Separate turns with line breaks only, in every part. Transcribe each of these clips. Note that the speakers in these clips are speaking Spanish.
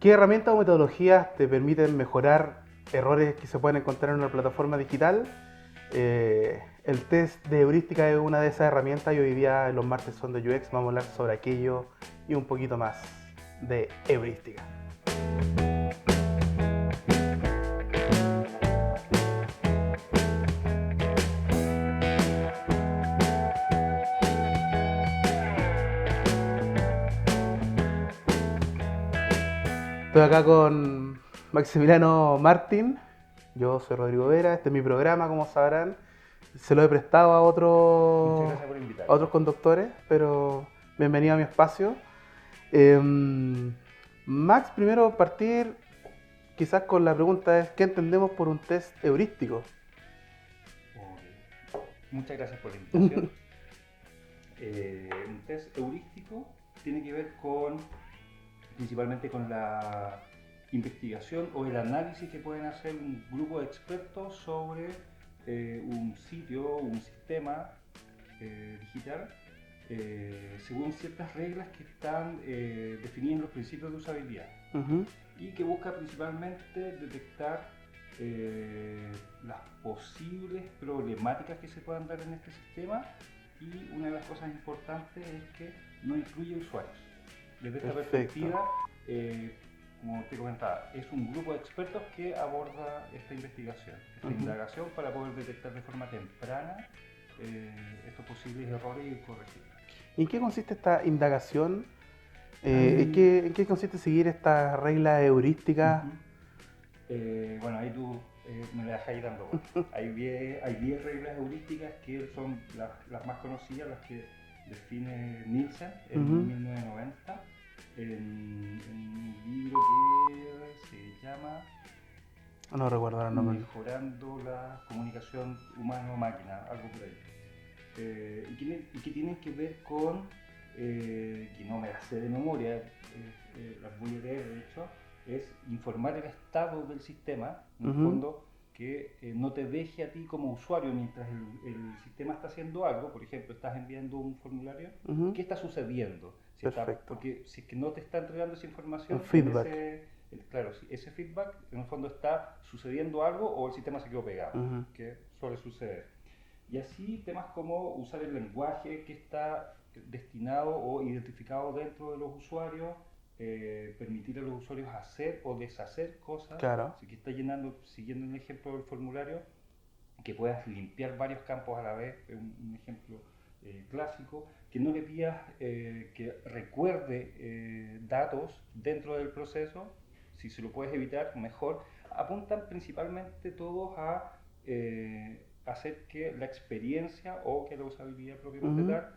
¿Qué herramientas o metodologías te permiten mejorar errores que se pueden encontrar en una plataforma digital? El test de heurística es una de esas herramientas y hoy día en los martes son de UX vamos a hablar sobre aquello y un poquito más de heurística. Estoy acá con Maximiliano Martín, yo soy Rodrigo Vera, este es mi programa, como sabrán. Se lo he prestado a
Muchas
otros,
gracias por
a
invitarme.
otros conductores, pero bienvenido a mi espacio. Eh, Max, primero partir quizás con la pregunta es, ¿qué entendemos por un test heurístico?
Ok. Muchas gracias por la invitación. Un test heurístico tiene que ver principalmente con la investigación o el análisis que pueden hacer un grupo de expertos sobre un sitio, un sistema digital, según ciertas reglas que están definidas en los principios de usabilidad.
Ujú.
Y que busca principalmente detectar las posibles problemáticas que se puedan dar en este sistema, y una de las cosas importantes es que no incluye usuarios. Desde esta
Perfecto.
perspectiva, como te comentaba, es un grupo de expertos que aborda esta investigación, esta indagación, para poder detectar de forma temprana estos posibles errores y corregirlos.
¿Y en qué consiste esta indagación?
Hay
¿En qué consiste seguir estas reglas heurísticas?
Ujú. Bueno, ahí tú me la dejas ahí dando vueltas. Hay 10 reglas heurísticas que son las más conocidas, las que define Nielsen en 1990, en un libro que se llama
No recuerdo el nombre.
Mejorando la comunicación humano-máquina, algo por ahí. Y que tienen que ver con, que no me las sé de memoria, las voy a leer de hecho, es informar el estado del sistema, en el fondo, que no te deje a ti como usuario mientras el sistema está haciendo algo. Por ejemplo, estás enviando un formulario, ¿qué está sucediendo?
Perfecto.
Porque si es que no te está entregando esa información,
Un feedback.
claro, si ese feedback en el fondo está sucediendo algo o el sistema se quedó pegado, que suele suceder. Y así temas como usar el lenguaje que está destinado o identificado dentro de los usuarios, permitir a los usuarios hacer o deshacer cosas.
Claro.
Si que está llenando, siguiendo el ejemplo del formulario, que puedas limpiar varios campos a la vez, es un ejemplo clásico, que no le pidas que recuerde datos dentro del proceso. Si se lo puedes evitar, mejor. Apuntan principalmente todos a hacer que la experiencia o que la usabilidad propiamente tal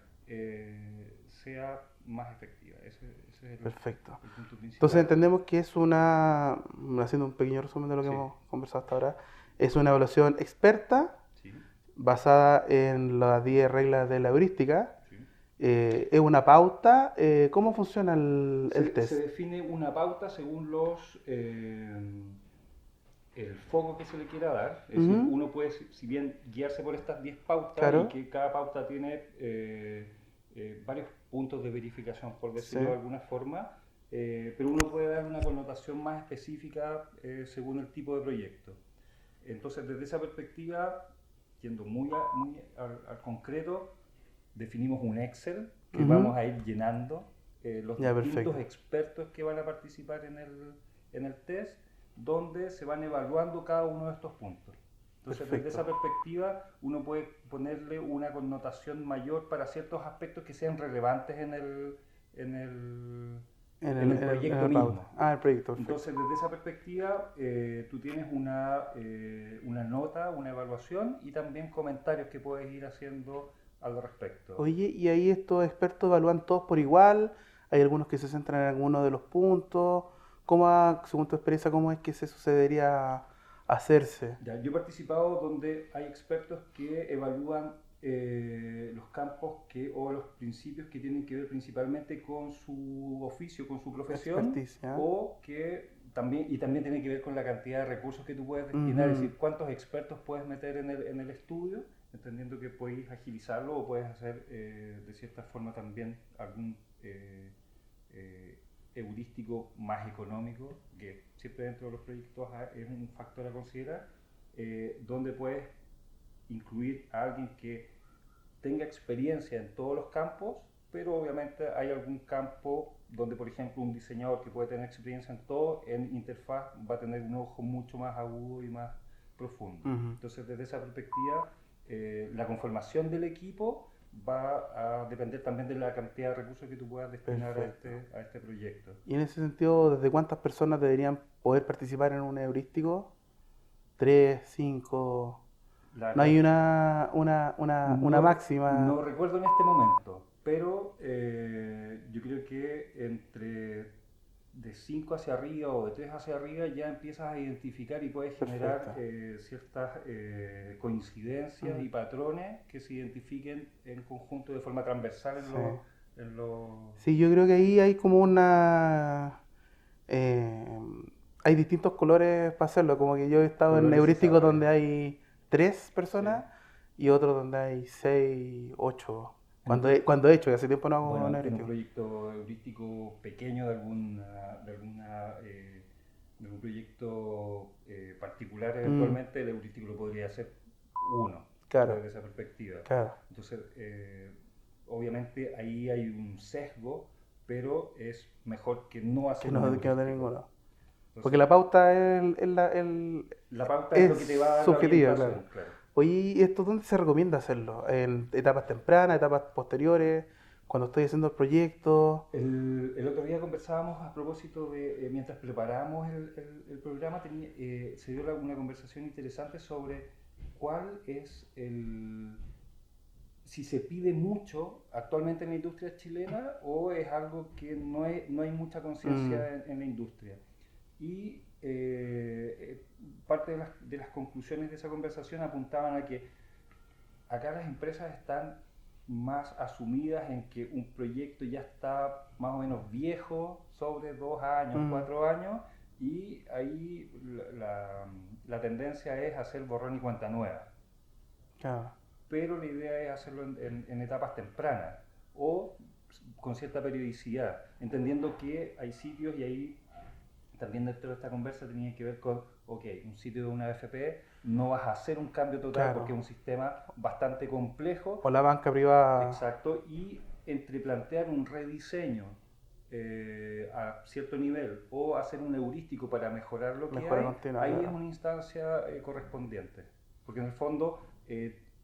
sea más efectiva. Ese es
Perfecto.
el punto principal.
Entonces entendemos que es una, haciendo un pequeño resumen de lo que
Sí.
hemos conversado hasta ahora, es una evaluación experta
Sí,
basada en las 10 reglas de la heurística.
sí.
Es una pauta. ¿Cómo funciona el test?
Se define una pauta según el foco que se le quiera dar. Es decir, uno puede, si bien guiarse por estas 10 pautas,
Claro.
y que cada pauta tiene varios puntos de verificación, por decirlo
Sí.
de alguna forma, pero uno puede dar una connotación más específica según el tipo de proyecto. Entonces, desde esa perspectiva, yendo muy al concreto, definimos un Excel que vamos a ir llenando los
Ya,
distintos
perfecto.
expertos que van a participar en el test, donde se van evaluando cada uno de estos puntos. Entonces,
Perfecto.
desde esa perspectiva, uno puede ponerle una connotación mayor para ciertos aspectos que sean relevantes en el proyecto mismo.
El proyecto, perfecto.
Entonces, desde esa perspectiva, tú tienes una nota, una evaluación y también comentarios que puedes ir haciendo al respecto.
Oye, ¿y ahí estos expertos evalúan todos por igual? ¿Hay algunos que se centran en alguno de los puntos? Según tu experiencia, cómo es que se sucedería hacerse?
Ya, yo he participado donde hay expertos que evalúan los campos o los principios que tienen que ver principalmente con su oficio, con su profesión,
Experticia.
o que también tiene que ver con la cantidad de recursos que tú puedes destinar, es decir, cuántos expertos puedes meter en el estudio, entendiendo que puedes agilizarlo o puedes hacer de cierta forma también algún heurístico más económico, que siempre dentro de los proyectos es un factor a considerar, donde puedes incluir a alguien que tenga experiencia en todos los campos, pero obviamente hay algún campo donde, por ejemplo, un diseñador que puede tener experiencia en todo, en interfaz va a tener un ojo mucho más agudo y más profundo.
Ujú.
Entonces, desde esa perspectiva, la conformación del equipo va a depender también de la cantidad de recursos que tú puedas destinar
Perfecto.
a este proyecto.
Y en ese sentido, ¿desde cuántas personas deberían poder participar en un heurístico? ¿Tres, cinco?
La
No hay
can-
una
no,
máxima.
no recuerdo en este momento, pero yo creo que entre de 5 hacia arriba o de 3 hacia arriba ya empiezas a identificar y puedes
Perfecto.
generar ciertas coincidencias
Mm,
y patrones que se identifiquen en conjunto de forma transversal
sí.
en los...
Sí, yo creo que ahí hay como una... eh, hay distintos colores para hacerlo. Como que yo he estado en
colores y
heurísticos
sabores.
donde hay tres
¿Sí?
personas y otros donde hay seis, ocho.
En un
Cuando he hecho, que hace tiempo no hago un
bueno, en un
heurístico.
proyecto heurístico pequeño de algún proyecto particular,
Mm,
eventualmente el heurístico lo podría hacer uno
claro,
desde esa perspectiva.
claro.
Entonces, obviamente ahí hay un sesgo, pero es mejor que no hacer un
Que no tenga
heurístico.
ninguno. Porque
Entonces,
la pauta
la pauta es lo que te va a
es
dar la
subjetiva, claro.
orientación, claro.
Oye, ¿y esto dónde se recomienda hacerlo? ¿En etapas tempranas, etapas posteriores? ¿Cuando estoy haciendo el proyecto?
El otro día conversábamos a propósito de, mientras preparábamos el programa, se dio una conversación interesante sobre cuál es si se pide mucho actualmente en la industria chilena o es algo que no hay mucha
Mm,
conciencia en la industria. Y parte de las conclusiones de esa conversación apuntaban a que acá las empresas están más asumidas en que un proyecto ya está más o menos viejo, sobre 2 años,
mm,
4 años, y ahí la tendencia es hacer borrón y cuenta nueva.
claro,
Pero la idea es hacerlo en etapas tempranas o con cierta periodicidad, entendiendo que hay sitios y ahí también dentro de esta conversa tenía que ver con, ok, un sitio de una AFP no vas a hacer un cambio total porque
claro.
es un sistema bastante complejo,
O la banca privada,
exacto, y entre plantear un rediseño a cierto nivel o hacer un heurístico para mejorar lo que
mejora
hay,
continua,
ahí es
claro.
una instancia correspondiente. Porque en el fondo,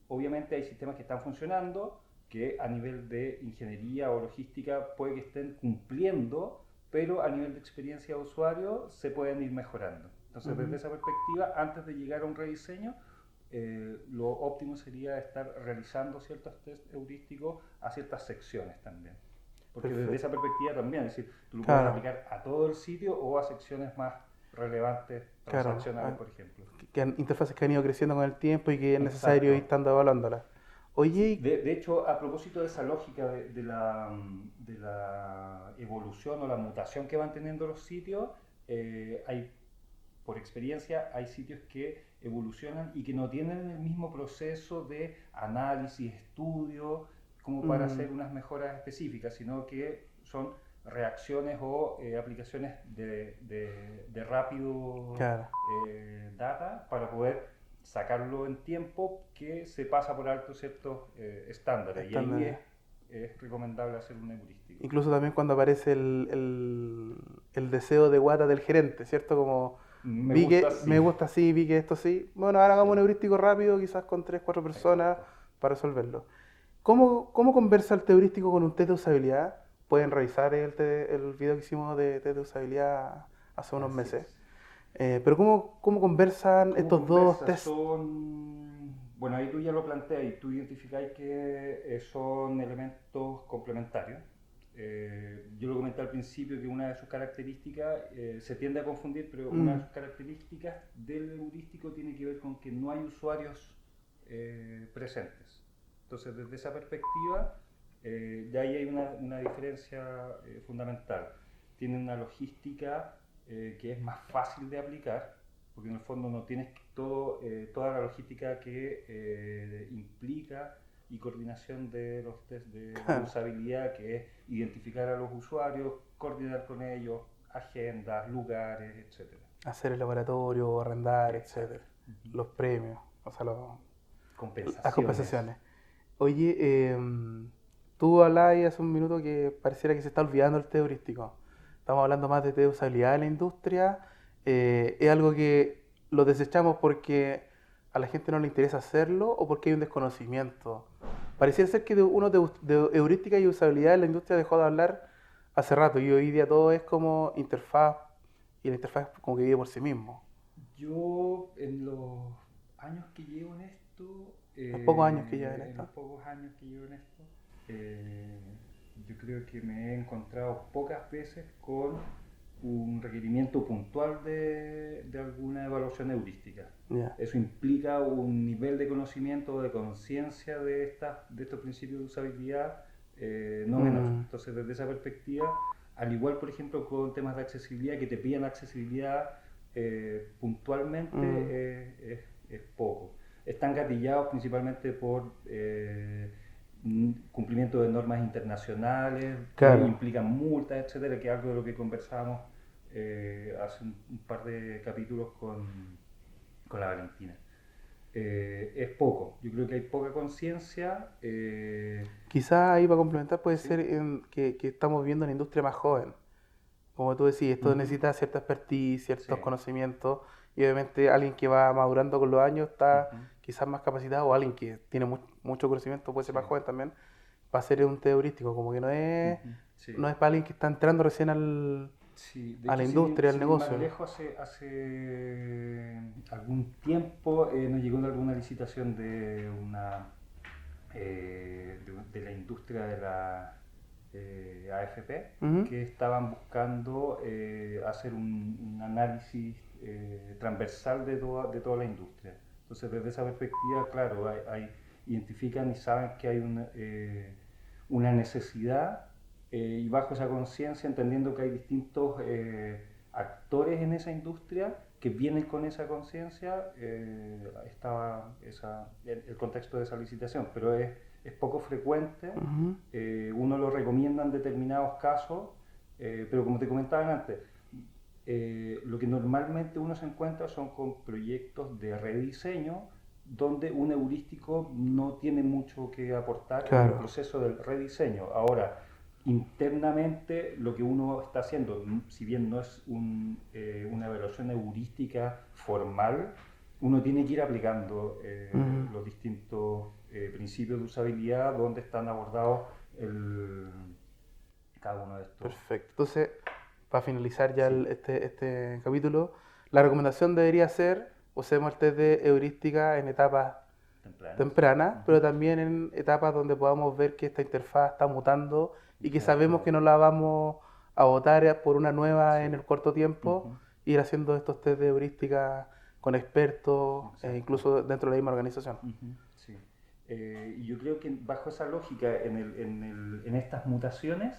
obviamente hay sistemas que están funcionando, que a nivel de ingeniería o logística puede que estén cumpliendo, pero a nivel de experiencia de usuario se pueden ir mejorando. Entonces, desde
Ujú.
esa perspectiva, antes de llegar a un rediseño, lo óptimo sería estar realizando ciertos test heurísticos a ciertas secciones también. Porque desde esa
Perfecto.
perspectiva también, es decir, tú lo puedes
Claro,
aplicar a todo el sitio o a secciones más relevantes,
claro.
transaccionales, por ejemplo.
Interfaces que han ido creciendo con el tiempo y que es necesario ir
Exacto.
estando evaluándolas.
Sí,
Oye,
de hecho, a propósito de esa lógica de la evolución o la mutación que van teniendo los sitios, hay por experiencia, hay sitios que evolucionan y que no tienen el mismo proceso de análisis, estudio, como para
mm,
hacer unas mejoras específicas, sino que son reacciones o aplicaciones de rápido
claro,
data para poder sacarlo en tiempo que se pasa por alto ciertos estándares. Y ahí
están,
es recomendable hacer un heurístico.
incluso también cuando aparece el deseo de guata del gerente, ¿cierto? Como
Me
vi
gusta
que me
así.
gusta así, vi que esto sí. Bueno, ahora hagamos un
Sí,
heurístico rápido, quizás con tres, cuatro personas
exacto.
para resolverlo. ¿Cómo conversa el heurístico con un test de usabilidad? Pueden revisar el video que hicimos de test de usabilidad hace unos
Así
meses.
es.
Pero ¿cómo conversan
¿Cómo
estos dos
conversas?
tests?
Bueno, ahí tú ya lo planteas y tú identificáis que son elementos complementarios. Yo lo comenté al principio que una de sus características, se tiende a confundir, pero una de
Mm,
sus características del heurístico tiene que ver con que no hay usuarios presentes. Entonces, desde esa perspectiva, ya ahí hay una diferencia fundamental. Tiene una logística que es más fácil de aplicar, porque en el fondo no tienes toda la logística que implica y coordinación de los test de
Claro.
usabilidad, que es identificar a los usuarios, coordinar con ellos, agendas, lugares, etcétera.
Hacer el laboratorio, arrendar,
Exacto.
etcétera. Los premios, o sea,
Compensaciones.
las compensaciones. Oye, tú hablabas hace un minuto que pareciera que se está olvidando el test heurístico. Estamos hablando más de test de usabilidad en la industria. ¿Es algo que lo desechamos porque a la gente no le interesa hacerlo o porque hay un desconocimiento? Pareciera ser que uno de heurística y usabilidad en la industria dejó de hablar hace rato y hoy día todo es como interfaz y la interfaz como que vive por sí mismo.
Yo en los años que llevo en esto,
Los pocos años que lleva en
en los
esto.
pocos años que llevo en esto, yo creo que me he encontrado pocas veces con un requerimiento puntual de alguna evaluación heurística.
Ya.
Eso implica un nivel de conocimiento, de conciencia de estos principios de usabilidad no menor. Entonces, desde esa perspectiva, al igual, por ejemplo, con temas de accesibilidad, que te piden accesibilidad puntualmente, es poco. Están gatillados principalmente por cumplimiento de normas internacionales,
Claro.
que implican multas, etcétera, que es algo de lo que conversamos hace un par de capítulos con la Valentina. Es poco, yo creo que hay poca conciencia.
Quizás ahí para complementar puede
Sí.
ser que estamos viviendo una industria más joven. Como tú decís, esto necesita cierta expertise, ciertos
Sí.
conocimientos y obviamente alguien que va madurando con los años está quizás más capacitado o alguien que tiene mucho conocimiento, puede ser más
Sí.
joven también, para hacer un test heurístico, como que
Sí.
no es para alguien que está entrando recién
Sí, de
a la
hecho,
industria, al
sin ir más
negocio.
lejos, hace algún tiempo nos llegó alguna licitación de de la industria de la AFP,
Ujú.
que estaban buscando hacer un análisis transversal de toda la industria. Entonces, desde esa perspectiva, claro, identifican y saben que hay una necesidad y bajo esa conciencia, entendiendo que hay distintos actores en esa industria que vienen con esa conciencia, estaba el contexto de esa licitación, pero es poco frecuente. Uno lo recomienda en determinados casos, pero como te comentaba antes, lo que normalmente uno se encuentra son con proyectos de rediseño donde un heurístico no tiene mucho que aportar en el proceso del rediseño. Ahora, internamente lo que uno está haciendo, si bien no es una evaluación heurística formal, uno tiene que ir aplicando los distintos principios de usabilidad donde están abordados cada uno de estos.
Perfecto. Entonces, para finalizar ya este capítulo, la recomendación debería ser usemos el test de heurística en etapas tempranas, pero también en etapas donde podamos ver que esta interfaz está mutando y que sabemos que no la vamos a botar por una nueva en el corto tiempo, ir haciendo estos test de heurística con expertos, incluso dentro de la misma organización.
Sí. Y yo creo que bajo esa lógica, en estas mutaciones,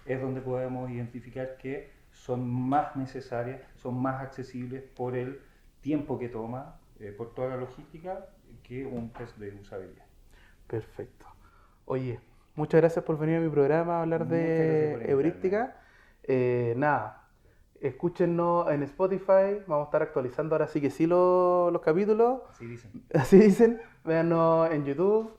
es donde podemos identificar que son más necesarias, son más accesibles por el tiempo que toma, por toda la logística, que un test de usabilidad.
Perfecto. Oye, muchas gracias por venir a mi programa a hablar de heurística. Nada, escúchenos en Spotify, vamos a estar actualizando ahora sí que sí los capítulos.
Así dicen.
Así dicen. Véanos en YouTube,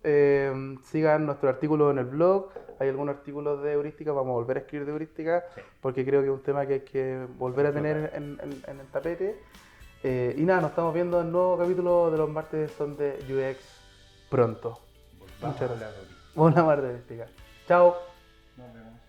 sigan nuestro artículo en el blog. Hay algunos artículos de heurística, vamos a volver a escribir de heurística, porque creo que es un tema que hay que volver a tener en el tapete. Y nada, nos estamos viendo en el nuevo capítulo de los martes son de UX pronto. Muchas gracias. Vamos a hablar de heurística. Chao.
Nos vemos.